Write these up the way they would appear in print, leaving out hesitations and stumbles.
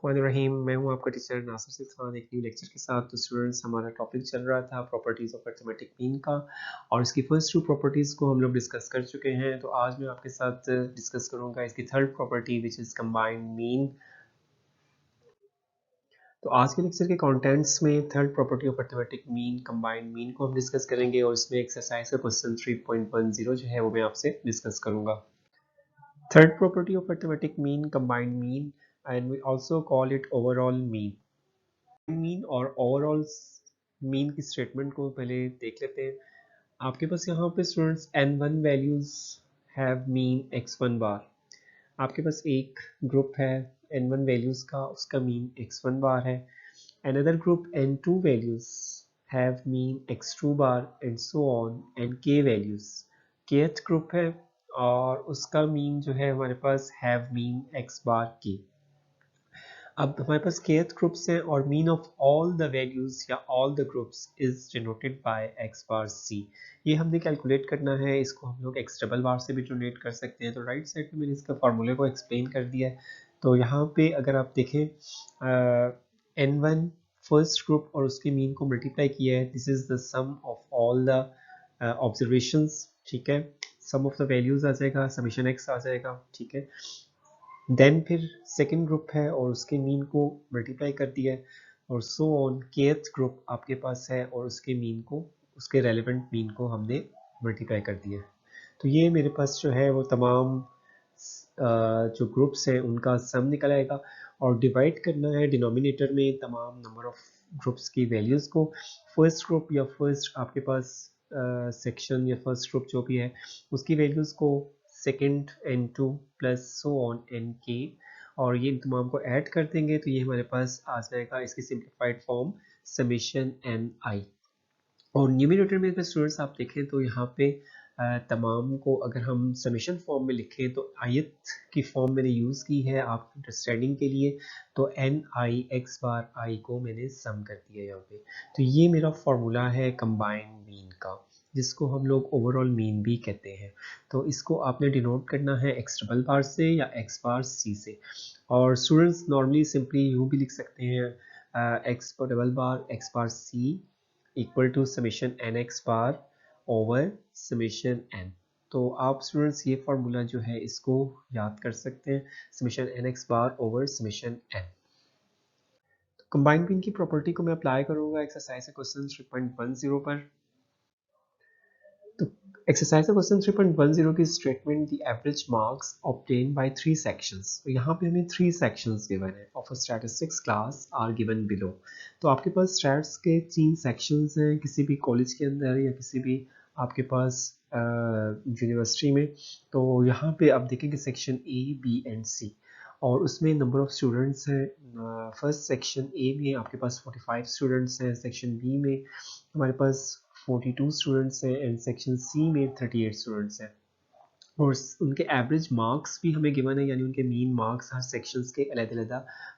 बिस्मिल्लाहिर्रहमानिर्रहीम। मैं हूं आपका टीचर नासिर सिद्दीक खान एक न्यू लेक्चर के साथ। तो स्टूडेंट्स, हमारा टॉपिक चल रहा था प्रॉपर्टीज़ ऑफ अरिथमेटिक मीन का, और इसकी फर्स्ट टू प्रॉपर्टीज़ को हम लोग डिस्कस कर चुके हैं। तो आज मैं आपके साथ डिस्कस करूंगा इसकी third property which is combined mean. तो आज के लेक्चर के कंटेंट्स में third property of arithmetic mean combined mean को हम डिस्कस करेंगे, और इसमें एक्सरसाइज का क्वेश्चन 3.10 जो है वो मैं आपसे डिस्कस करूंगा। Third property of arithmetic mean, combined mean, and we also call it overall mean. Mean और ओवरऑल मीन की स्टेटमेंट को पहले देख लेते हैं। आपके पास यहाँ पे students n1 values have mean x1 बार। आपके पास एक ग्रुप है n1 वैल्यूज का, उसका मीन x1 बार है। Another group n2 values have mean x2 bar and so on and k values kth group है, और उसका मीन जो है हमारे पास have mean x bar k। अब हमारे पास kth ग्रुप्स है, और mean of all the values या all the groups is denoted by x bar c। ये हमने कैलकुलेट करना है, इसको हम लोग x डबल बार से भी डिनोट कर सकते हैं। तो राइट साइड में मैंने इसका फार्मूले को एक्सप्लेन कर दिया है। तो यहाँ पे अगर आप देखें n1 फर्स्ट ग्रुप और उसके मीन को मल्टीप्लाई किया है, this is the sum of all the observations. ठीक है, सम ऑफ द वैल्यूज आ जाएगा, समेशन x आ जाएगा। ठीक है, देन फिर सेकेंड ग्रुप है और उसके मीन को मल्टीप्लाई कर दिया है, और सो ऑन kth ग्रुप आपके पास है और उसके मीन को, उसके रेलेवेंट मीन को हमने मल्टीप्लाई कर दिया है। तो ये मेरे पास जो है वो तमाम जो ग्रुप्स हैं उनका सम निकल आएगा, और डिवाइड करना है डिनोमिनेटर में तमाम नंबर ऑफ ग्रुप्स की वैल्यूज़ को। फर्स्ट ग्रुप या फर्स्ट आपके पास सेक्शन या फर्स्ट ग्रुप जो भी है उसकी वैल्यूज़ को second n2 plus so on nk, और ये तमाम को ऐड कर देंगे तो ये हमारे पास आ जाएगा इसकी सिंप्लीफाइड फॉर्म समेशन ni। और न्यूमरेटर में स्टूडेंट्स आप देखें तो यहाँ पे तमाम को अगर हम समेशन फॉर्म में लिखें तो आयत की फॉर्म मैंने यूज़ की है आप अंडरस्टैंडिंग के लिए। तो एन आई एक्स बार आई को मैंने सम कर दिया यहाँ पे। तो ये मेरा फॉर्मूला है कंबाइंड मीन का, जिसको हम लोग ओवरऑल मीन भी कहते हैं। तो इसको आपने डिनोट करना है एक्स डबल बार से या एक्स बार सी से। और स्टूडेंट्स नॉर्मली सिंपली यूँ भी लिख सकते हैं एक्स पर double bar x bar C equal to summation N x bar over summation N. तो आप स्टूडेंट्स ये फार्मूला जो है इसको याद कर सकते हैं, summation N x bar over summation N. Combined mean की प्रॉपर्टी को मैं अप्लाई करूंगा एक्सरसाइज क्वेश्चन 3.10 पर। तो एक्सरसाइज क्वेश्चन 3.10 की statement the average marks obtain by 3 sections. तो यहाँ पे हमें 3 सेक्शंस गिवन है of a statistics class are given below. तो आपके पास स्टैट्स के 3 सेक्शंस हैं किसी भी कॉलेज के अंदर या किसी भी आपके पास यूनिवर्सिटी में। तो यहाँ पे आप देखेंगे सेक्शन ए बी एंड सी, और उसमें नंबर ऑफ स्टूडेंट्स हैं। फर्स्ट सेक्शन ए में आपके पास 45 स्टूडेंट्स हैं, सेक्शन बी में हमारे पास 42 स्टूडेंट्स हैं, एंड सेक्शन सी में 38 स्टूडेंट्स हैं। और उनके एवरेज मार्क्स भी हमें गिवन है, यानी उनके मीन मार्क्स हर सेक्शंस के अलग-अलग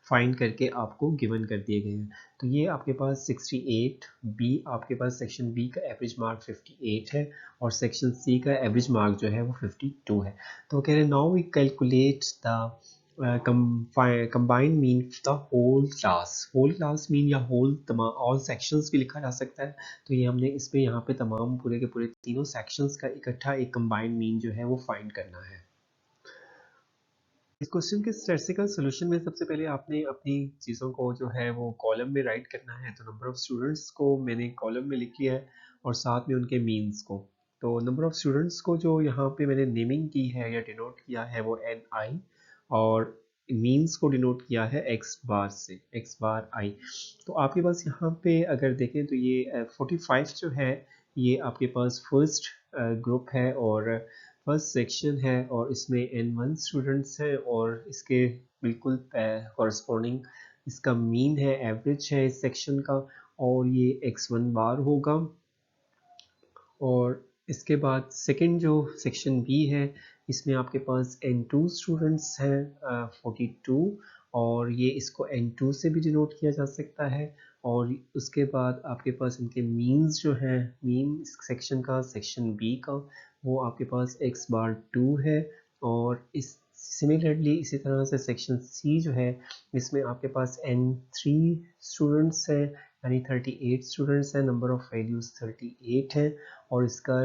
फाइंड करके आपको गिवन कर दिए गए हैं। तो ये आपके पास 68 बी, आपके पास सेक्शन बी का एवरेज मार्क 58 है, और सेक्शन सी का एवरेज मार्क जो है वो 52 है। तो कह रहे हैं now we calculate the combined mean the whole class. Whole class mean या होल तमाम ऑल सेक्शंस भी लिखा जा सकता है। तो ये हमने इस पे यहाँ पे तमाम पूरे के पूरे तीनों सेक्शंस का इकट्ठा एक कंबाइंड मीन जो है वो फाइंड करना है। इस क्वेश्चन के स्टैटिस्टिकल सॉल्यूशन में सबसे पहले आपने अपनी चीज़ों को जो है वो कॉलम में राइट करना है। तो नंबर ऑफ स्टूडेंट्स को मैंने कॉलम में लिख लिया है, और साथ में उनके मीन्स को। तो नंबर ऑफ स्टूडेंट्स को जो यहाँ पे मैंने नेमिंग की है या डिनोट किया है वो एन आई, और मीन्स को डिनोट किया है एक्स बार से, एक्स बार आई। तो आपके पास यहाँ पे अगर देखें तो ये 45 जो है ये आपके पास फर्स्ट ग्रुप है और फर्स्ट सेक्शन है, और इसमें n1 स्टूडेंट्स हैं, और इसके बिल्कुल कॉरस्पॉन्डिंग इसका मीन है, एवरेज है इस सेक्शन का, और ये x1 बार होगा। और इसके बाद सेकंड जो सेक्शन बी है इसमें आपके पास n2 स्टूडेंट्स हैं 42, और ये इसको n2 से भी डिनोट किया जा सकता है। और उसके बाद आपके पास इनके मीन्स जो हैं, मीन इस सेक्शन का, सेक्शन बी का, वो आपके पास x बार 2 है, और इस सिमिलरली इसी तरह से सेक्शन सी जो है, इसमें आपके पास n3 स्टूडेंट्स हैं, यानी 38 स्टूडेंट्स हैं, नंबर ऑफ वैल्यूज 38 है, और इसका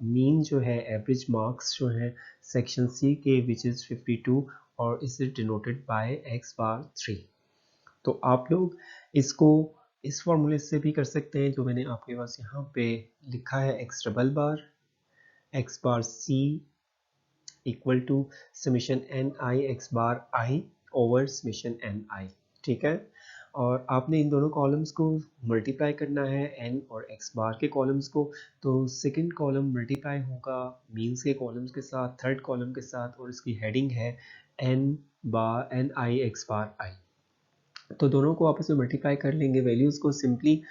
मीन जो है, एवरेज मार्क्स जो है सेक्शन सी के विच इज़ 52, और इस इज डिनोटेड बाय x बार 3। तो आप लोग इसको इस फॉर्मूले से भी कर सकते हैं जो मैंने आपके पास यहाँ पे लिखा है, x double bar x bar c equal to summation N I X bar I over summation N I. ठीक है, और आपने इन दोनों कॉलम्स को मल्टीप्लाई करना है एन और एक्स बार के कॉलम्स को। तो सेकंड कॉलम मल्टीप्लाई होगा मीन्स के कॉलम्स के साथ, थर्ड कॉलम के साथ, और इसकी हेडिंग है एन आई एक्स बार आई। तो दोनों को आपस में मल्टीप्लाई कर लेंगे वैल्यूज़ को simply.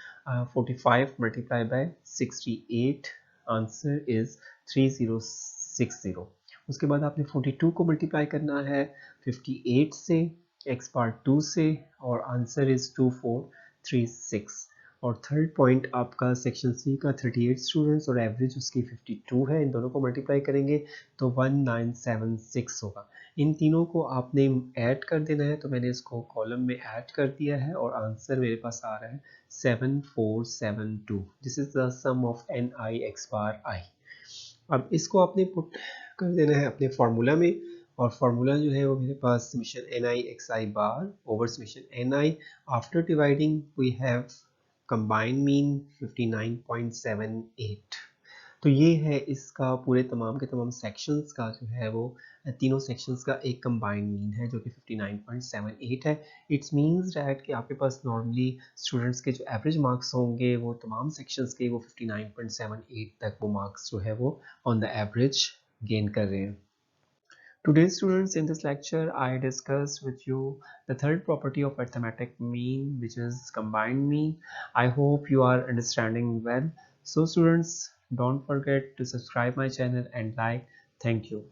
45 multiply by 68, answer is 3060। उसके बाद आपने 42 को मल्टीप्लाई करना है 58 से, x पार्ट 2 से, और आंसर इज़ 2436। और थर्ड पॉइंट आपका सेक्शन सी का 38 स्टूडेंट्स और एवरेज उसकी 52 है, इन दोनों को मल्टीप्लाई करेंगे तो 1976 होगा। इन तीनों को आपने ऐड कर देना है, तो मैंने इसको कॉलम में ऐड कर दिया है और आंसर मेरे पास आ रहा है 7472। This is the sum of N I X bar I. अब इसको आपने पुट कर देना है अपने फार्मूला में, और फार्मूला जो है वो मेरे पास summation N I X I bar over summation N I, after dividing we have combined mean 59.78। तो ये है इसका पूरे तमाम के तमाम सेक्शंस का जो है वो, तीनों सेक्शंस का एक कंबाइंड मीन है जो कि 59.78 है। इट्स मींस डैट कि आपके पास नॉर्मली स्टूडेंट्स के जो एवरेज मार्क्स होंगे वो तमाम सेक्शंस के वो 59.78 तक वो मार्क्स जो है वो ऑन द एवरेज गेन कर रहे हैं। Today students, in this lecture I discussed with you the third property of arithmetic mean, which is combined mean. I hope you are understanding well. So students, don't forget to subscribe my channel and like. Thank you.